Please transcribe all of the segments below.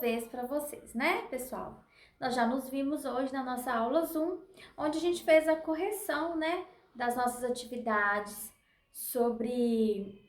vez para vocês, né, pessoal? Nós já nos vimos hoje na nossa aula Zoom, onde a gente fez a correção, né, das nossas atividades sobre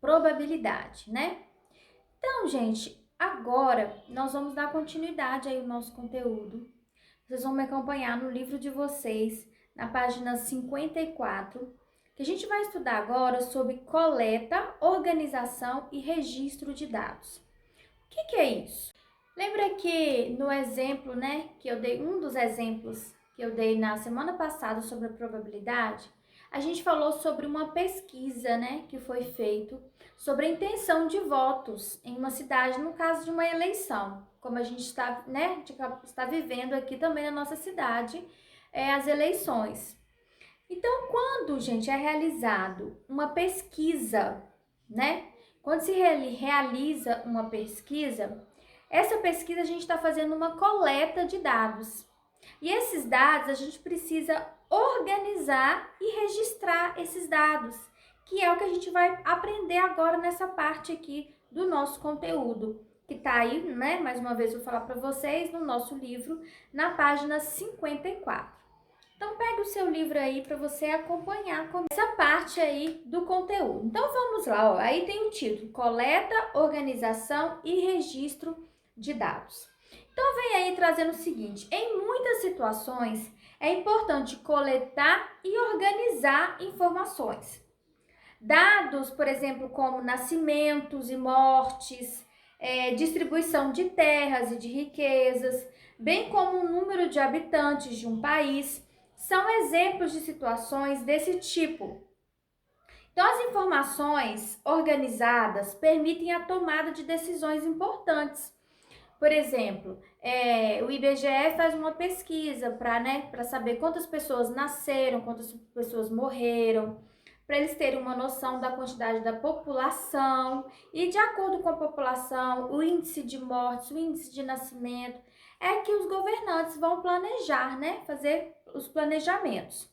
probabilidade, né? Então, gente, agora nós vamos dar continuidade aí ao nosso conteúdo. Vocês vão me acompanhar no livro de vocês, na página 54, que a gente vai estudar agora sobre coleta, organização e registro de dados. O que é isso? Lembra que no exemplo, né, que eu dei, um dos exemplos que eu dei na semana passada sobre a probabilidade, a gente falou sobre uma pesquisa, né, que foi feita sobre a intenção de votos em uma cidade, no caso de uma eleição, como a gente está, né, está vivendo aqui também na nossa cidade, as eleições. Então, quando, gente, é realizado uma pesquisa, né, quando se realiza uma pesquisa, essa pesquisa a gente está fazendo uma coleta de dados. E esses dados a gente precisa organizar e registrar esses dados, que é o que a gente vai aprender agora nessa parte aqui do nosso conteúdo, que tá aí, né? Mais uma vez eu vou falar para vocês no nosso livro, na página 54. Então, pegue o seu livro aí para você acompanhar essa parte aí do conteúdo. Então, vamos lá, ó. Aí tem o título: Coleta, Organização e Registro de Dados. Então, vem aí trazendo o seguinte: em muitas situações, é importante coletar e organizar informações. Dados, por exemplo, como nascimentos e mortes, distribuição de terras e de riquezas, bem como o número de habitantes de um país, são exemplos de situações desse tipo. Então, as informações organizadas permitem a tomada de decisões importantes. Por exemplo, o IBGE faz uma pesquisa para saber quantas pessoas nasceram, quantas pessoas morreram, para eles terem uma noção da quantidade da população e, de acordo com a população, o índice de mortes, o índice de nascimento, é que os governantes vão planejar, né? Fazer os planejamentos.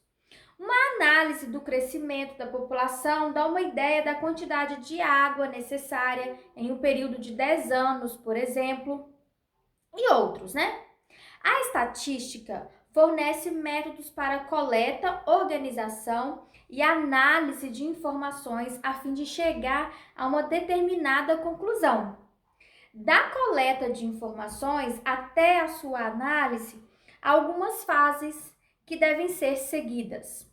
Uma análise do crescimento da população dá uma ideia da quantidade de água necessária em um período de 10 anos, por exemplo, e outros, né? A estatística fornece métodos para coleta, organização e análise de informações a fim de chegar a uma determinada conclusão. Da coleta de informações até a sua análise, há algumas fases que devem ser seguidas.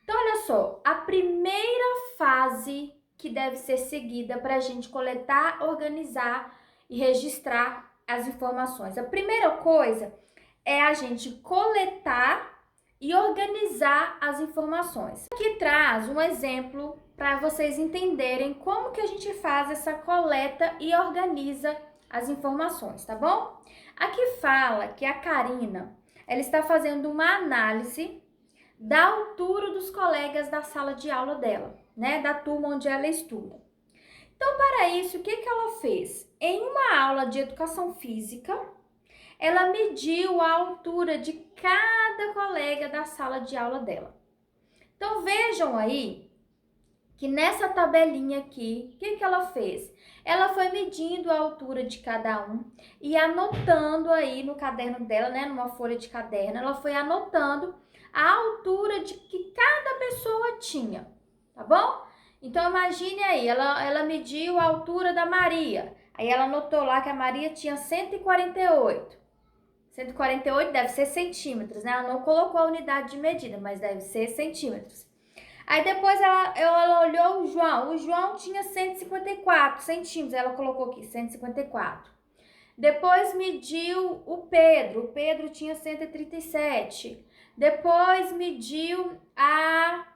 Então, olha só, a primeira fase que deve ser seguida para a gente coletar, organizar e registrar as informações. A primeira coisa é a gente coletar e organizar as informações. Aqui traz um exemplo para vocês entenderem como que a gente faz essa coleta e organiza as informações, tá bom? Aqui fala que a Karina, ela está fazendo uma análise da altura dos colegas da sala de aula dela, né? Da turma onde ela estuda. Então, para isso, o que ela fez? Em uma aula de educação física, ela mediu a altura de cada colega da sala de aula dela. Então, vejam aí que nessa tabelinha aqui, o que ela fez? Ela foi medindo a altura de cada um e anotando aí no caderno dela, né, numa folha de caderno, ela foi anotando a altura de que cada pessoa tinha, tá bom? Então, imagine aí, ela mediu a altura da Maria. Aí ela anotou lá que a Maria tinha 148. 148 deve ser centímetros, né? Ela não colocou a unidade de medida, mas deve ser centímetros. Aí depois ela olhou o João. O João tinha 154 centímetros. Ela colocou aqui, 154. Depois mediu o Pedro. O Pedro tinha 137. Depois mediu a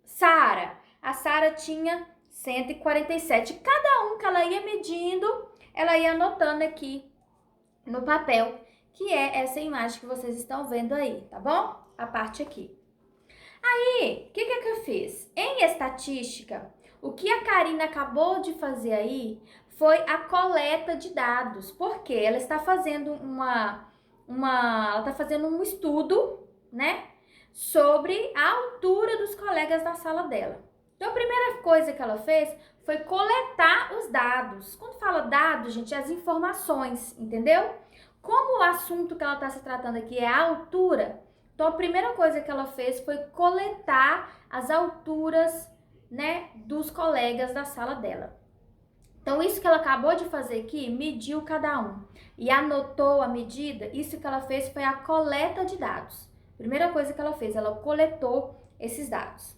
Sara. A Sara tinha 147. Cada um que ela ia medindo, ela ia anotando aqui no papel, que é essa imagem que vocês estão vendo aí, tá bom? A parte aqui. Aí, o que eu fiz? Em estatística, o que a Karina acabou de fazer aí foi a coleta de dados, porque ela está fazendo ela está fazendo um estudo, né, sobre a altura dos colegas da sala dela. Então, a primeira coisa que ela fez foi coletar os dados. Quando fala dados, gente, é as informações, entendeu? Como o assunto que ela está se tratando aqui é a altura, então a primeira coisa que ela fez foi coletar as alturas, né, dos colegas da sala dela. Então, isso que ela acabou de fazer aqui, mediu cada um e anotou a medida, isso que ela fez foi a coleta de dados. Primeira coisa que ela fez, ela coletou esses dados.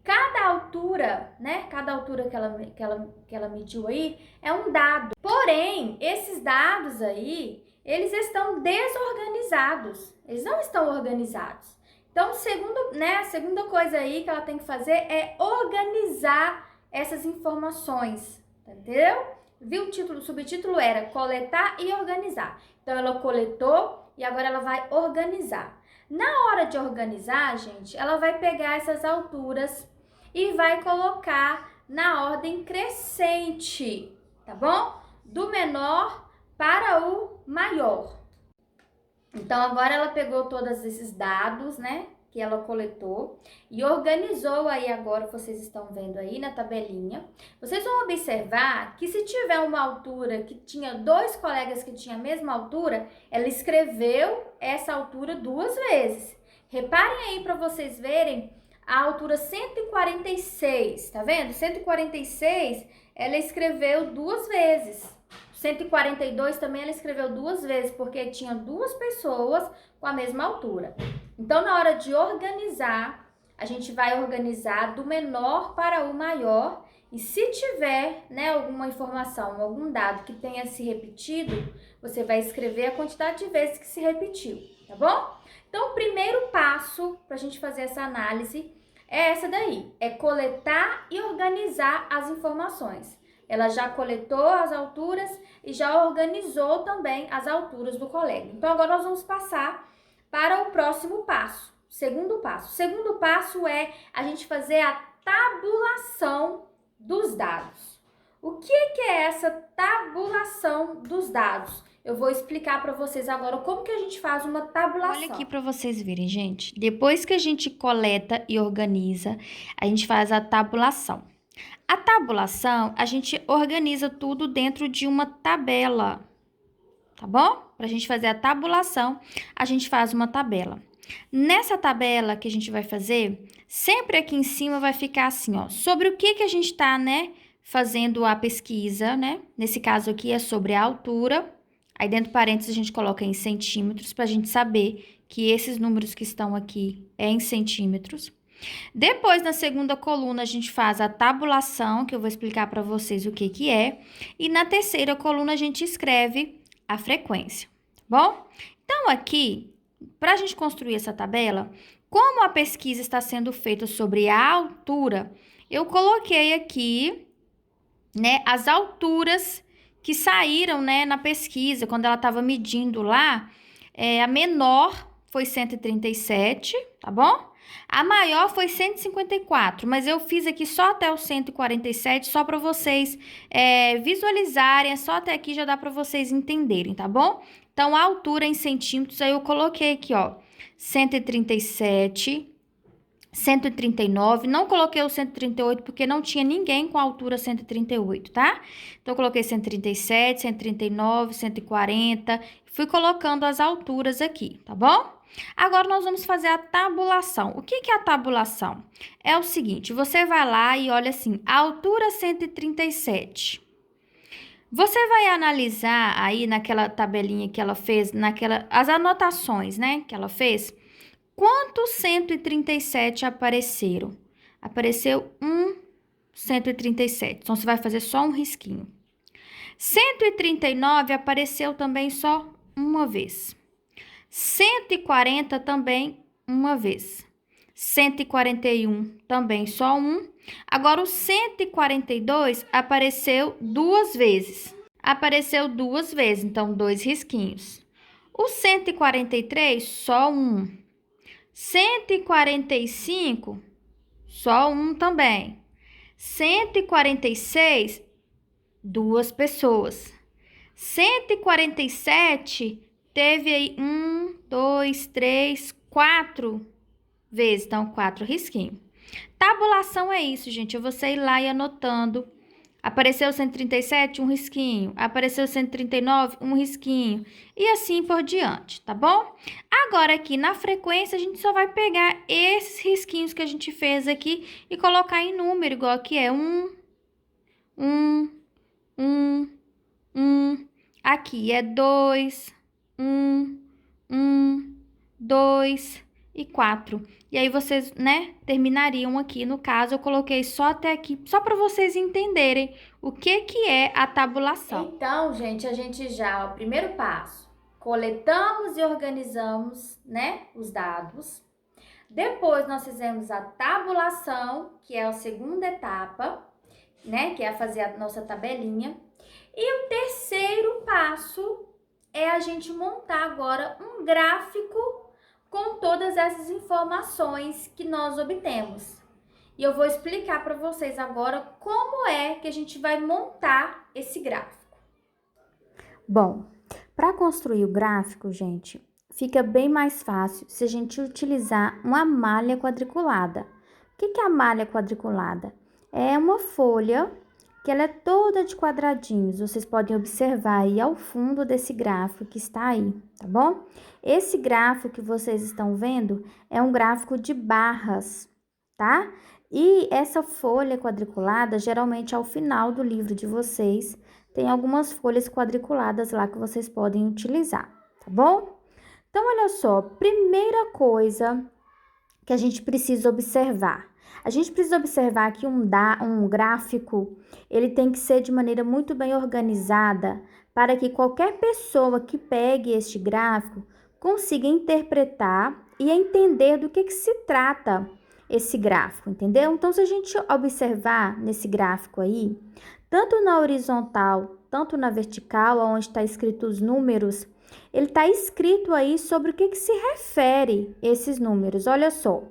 Cada altura, né? Cada altura que ela mediu aí é um dado. Porém, esses dados aí, eles estão desorganizados. Eles não estão organizados. Então, a segunda coisa aí que ela tem que fazer é organizar essas informações. Entendeu? Viu o título? O subtítulo era coletar e organizar. Então, ela coletou e agora ela vai organizar. Na hora de organizar, gente, ela vai pegar essas alturas e vai colocar na ordem crescente, tá bom? Do menor para o maior. Então, agora ela pegou todos esses dados, né, que ela coletou e organizou aí agora, vocês estão vendo aí na tabelinha. Vocês vão observar que se tiver uma altura que tinha dois colegas que tinham a mesma altura, ela escreveu essa altura duas vezes. Reparem aí para vocês verem a altura 146, tá vendo? 146, ela escreveu duas vezes. 142 também ela escreveu duas vezes, porque tinha duas pessoas com a mesma altura. Então, na hora de organizar, a gente vai organizar do menor para o maior. E se tiver, né, alguma informação, algum dado que tenha se repetido, você vai escrever a quantidade de vezes que se repetiu, tá bom? Então, o primeiro passo para a gente fazer essa análise é essa daí, é coletar e organizar as informações. Ela já coletou as alturas e já organizou também as alturas do colega. Então, agora nós vamos passar para o próximo passo, segundo passo. O segundo passo é a gente fazer a tabulação dos dados. O que é essa tabulação dos dados? Eu vou explicar para vocês agora como que a gente faz uma tabulação. Olha aqui para vocês verem, gente. Depois que a gente coleta e organiza, a gente faz a tabulação. A tabulação, a gente organiza tudo dentro de uma tabela, tá bom? Para a gente fazer a tabulação, a gente faz uma tabela. Nessa tabela que a gente vai fazer, sempre aqui em cima vai ficar assim, ó, sobre o que a gente está, né, fazendo a pesquisa, né? Nesse caso aqui é sobre a altura. Aí dentro do parênteses a gente coloca em centímetros para a gente saber que esses números que estão aqui é em centímetros. Depois, na segunda coluna, a gente faz a tabulação, que eu vou explicar para vocês o que é. E na terceira coluna, a gente escreve a frequência, tá bom? Então, aqui, para a gente construir essa tabela, como a pesquisa está sendo feita sobre a altura, eu coloquei aqui, né, as alturas que saíram, né, na pesquisa, quando ela estava medindo lá, a menor foi 137, tá bom? A maior foi 154, mas eu fiz aqui só até o 147, só para vocês visualizarem, só até aqui já dá para vocês entenderem, tá bom? Então, a altura em centímetros, aí eu coloquei aqui, ó, 137, 139, não coloquei o 138 porque não tinha ninguém com a altura 138, tá? Então, eu coloquei 137, 139, 140, fui colocando as alturas aqui, tá bom? Agora, nós vamos fazer a tabulação. O que é a tabulação? É o seguinte, você vai lá e olha assim, a altura 137. Você vai analisar aí naquela tabelinha que ela fez, as anotações, né, que ela fez. Quantos 137 apareceram? Apareceu 137. Então, você vai fazer só um risquinho. 139 apareceu também só uma vez. 140 também uma vez. 141 também só um. Agora, o 142 apareceu duas vezes. Apareceu duas vezes, então, dois risquinhos. O 143, só um. 145, só um também. 146, duas pessoas. 147, teve aí 1, 2, 3, 4 vezes, então 4 risquinhos. Tabulação é isso, gente. É você ir lá e anotando. Apareceu 137, um risquinho. Apareceu 139, um risquinho. E assim por diante, tá bom? Agora aqui na frequência, a gente só vai pegar esses risquinhos que a gente fez aqui e colocar em número, igual aqui é 1, 1, 1. Aqui é 2, 1, 2 e 4. E aí vocês, né, terminariam aqui. No caso, eu coloquei só até aqui, só para vocês entenderem o que é a tabulação. Então, gente, a gente já, o primeiro passo, coletamos e organizamos, né, os dados. Depois nós fizemos a tabulação, que é a segunda etapa, né, que é fazer a nossa tabelinha. E o terceiro passo é a gente montar agora um gráfico com todas essas informações que nós obtemos. E eu vou explicar para vocês agora como é que a gente vai montar esse gráfico. Bom, para construir o gráfico, gente, fica bem mais fácil se a gente utilizar uma malha quadriculada. O que é a malha quadriculada? É uma folha que ela é toda de quadradinhos. Vocês podem observar aí ao fundo desse gráfico que está aí, tá bom? Esse gráfico que vocês estão vendo é um gráfico de barras, tá? E essa folha quadriculada, geralmente ao final do livro de vocês, tem algumas folhas quadriculadas lá que vocês podem utilizar, tá bom? Então, olha só, primeira coisa que a gente precisa observar. A gente precisa observar que um gráfico, ele tem que ser de maneira muito bem organizada para que qualquer pessoa que pegue este gráfico consiga interpretar e entender do que se trata esse gráfico, entendeu? Então, se a gente observar nesse gráfico aí, tanto na horizontal, tanto na vertical, onde está escrito os números, ele está escrito aí sobre o que se refere esses números. Olha só,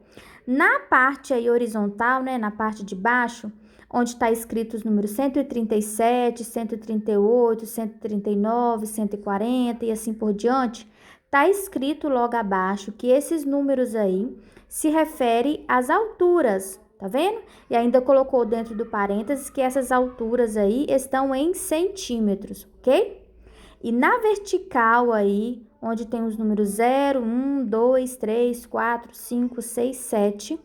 na parte aí horizontal, né, na parte de baixo, onde está escrito os números 137, 138, 139, 140 e assim por diante, está escrito logo abaixo que esses números aí se referem às alturas, tá vendo? E ainda colocou dentro do parênteses que essas alturas aí estão em centímetros, ok? E na vertical aí, onde tem os números 0, 1, 2, 3, 4, 5, 6, 7,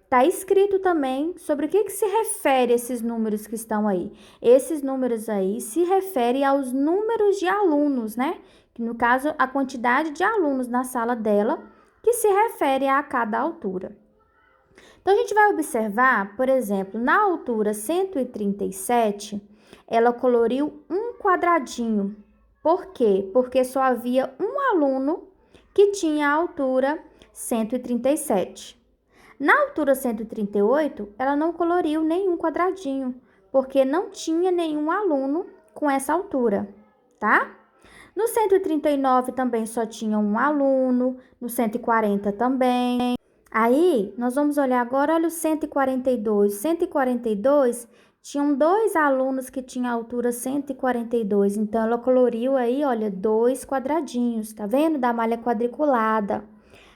tá escrito também sobre o que se refere esses números que estão aí. Esses números aí se referem aos números de alunos, né? Que no caso, a quantidade de alunos na sala dela, que se refere a cada altura. Então, a gente vai observar, por exemplo, na altura 137, ela coloriu um quadradinho. Por quê? Porque só havia um aluno que tinha a altura 137. Na altura 138, ela não coloriu nenhum quadradinho, porque não tinha nenhum aluno com essa altura, tá? No 139 também só tinha um aluno, no 140 também. Aí, nós vamos olhar agora, olha o 142. 142 tinham dois alunos que tinham altura 142, então ela coloriu aí, olha, dois quadradinhos, tá vendo? Da malha quadriculada.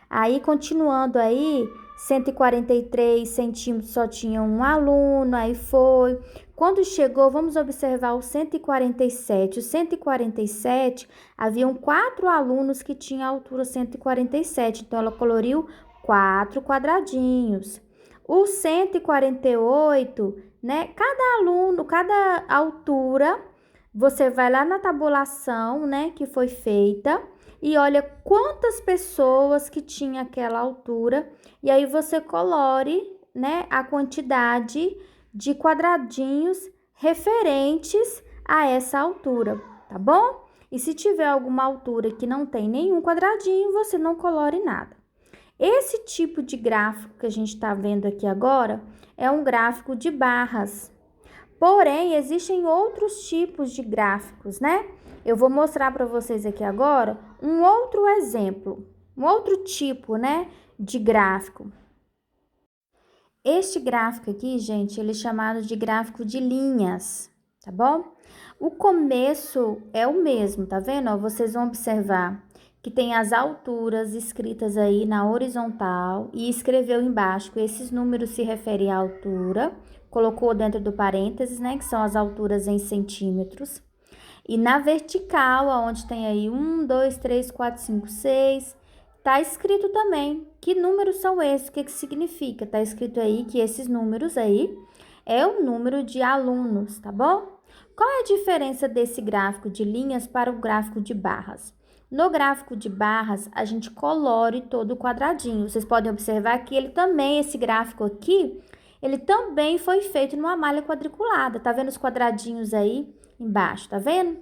Aí, continuando aí, 143 centímetros só tinha um aluno, aí foi. Quando chegou, vamos observar o 147. O 147, haviam 4 alunos que tinham altura 147, então ela coloriu 4 quadradinhos. O 148, né? Cada aluno, cada altura, você vai lá na tabulação, né, que foi feita e olha quantas pessoas que tinha aquela altura e aí você colore, né, a quantidade de quadradinhos referentes a essa altura, tá bom? E se tiver alguma altura que não tem nenhum quadradinho, você não colore nada. Esse tipo de gráfico que a gente está vendo aqui agora é um gráfico de barras. Porém, existem outros tipos de gráficos, né? Eu vou mostrar para vocês aqui agora um outro exemplo, um outro tipo, né, de gráfico. Este gráfico aqui, gente, ele é chamado de gráfico de linhas, tá bom? O começo é o mesmo, tá vendo? Ó, vocês vão observar que tem as alturas escritas aí na horizontal e escreveu embaixo que esses números se referem à altura, colocou dentro do parênteses, né, que são as alturas em centímetros. E na vertical, onde tem aí 1, 2, 3, 4, 5, 6, tá escrito também que números são esses, o que significa? Tá escrito aí que esses números aí é o número de alunos, tá bom? Qual é a diferença desse gráfico de linhas para o gráfico de barras? No gráfico de barras, a gente colore todo o quadradinho. Vocês podem observar que ele também, esse gráfico aqui, ele também foi feito numa malha quadriculada. Tá vendo os quadradinhos aí embaixo, tá vendo?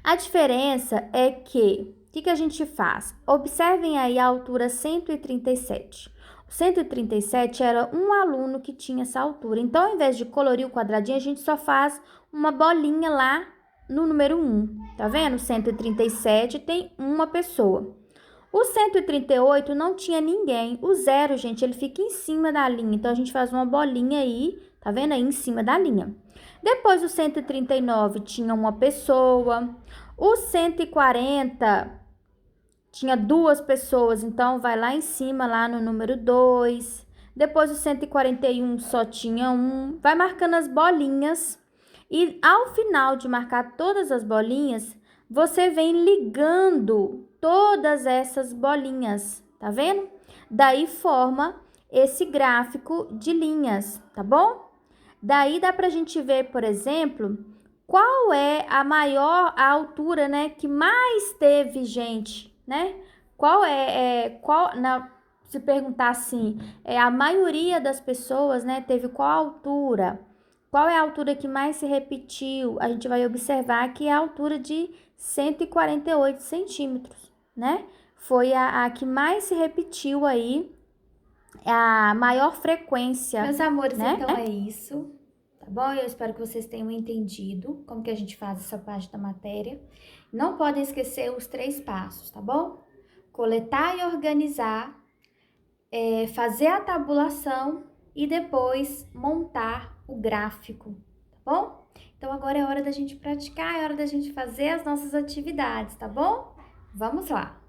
A diferença é que, o que a gente faz? Observem aí a altura 137. O 137 era um aluno que tinha essa altura. Então, ao invés de colorir o quadradinho, a gente só faz uma bolinha lá no número 1. Tá vendo? O 137 tem uma pessoa. O 138 não tinha ninguém. O 0, gente, ele fica em cima da linha. Então, a gente faz uma bolinha aí, tá vendo aí, em cima da linha. Depois, o 139 tinha uma pessoa. O 140 tinha 2 pessoas, então vai lá em cima, lá no número 2. Depois, o 141 só tinha 1. Vai marcando as bolinhas. E ao final de marcar todas as bolinhas, você vem ligando todas essas bolinhas, tá vendo? Daí forma esse gráfico de linhas, tá bom? Daí dá pra gente ver, por exemplo, qual é a maior altura, né, que mais teve gente, né? Se perguntar assim, a maioria das pessoas, né, teve qual altura? Qual é a altura que mais se repetiu? A gente vai observar que é a altura de 148 centímetros, né? Foi a que mais se repetiu aí, a maior frequência. Meus amores, né? então é isso, tá bom? Eu espero que vocês tenham entendido como que a gente faz essa parte da matéria. Não podem esquecer os 3 passos, tá bom? Coletar e organizar, fazer a tabulação e depois montar o gráfico, tá bom? Então agora é hora da gente praticar, é hora da gente fazer as nossas atividades, tá bom? Vamos lá!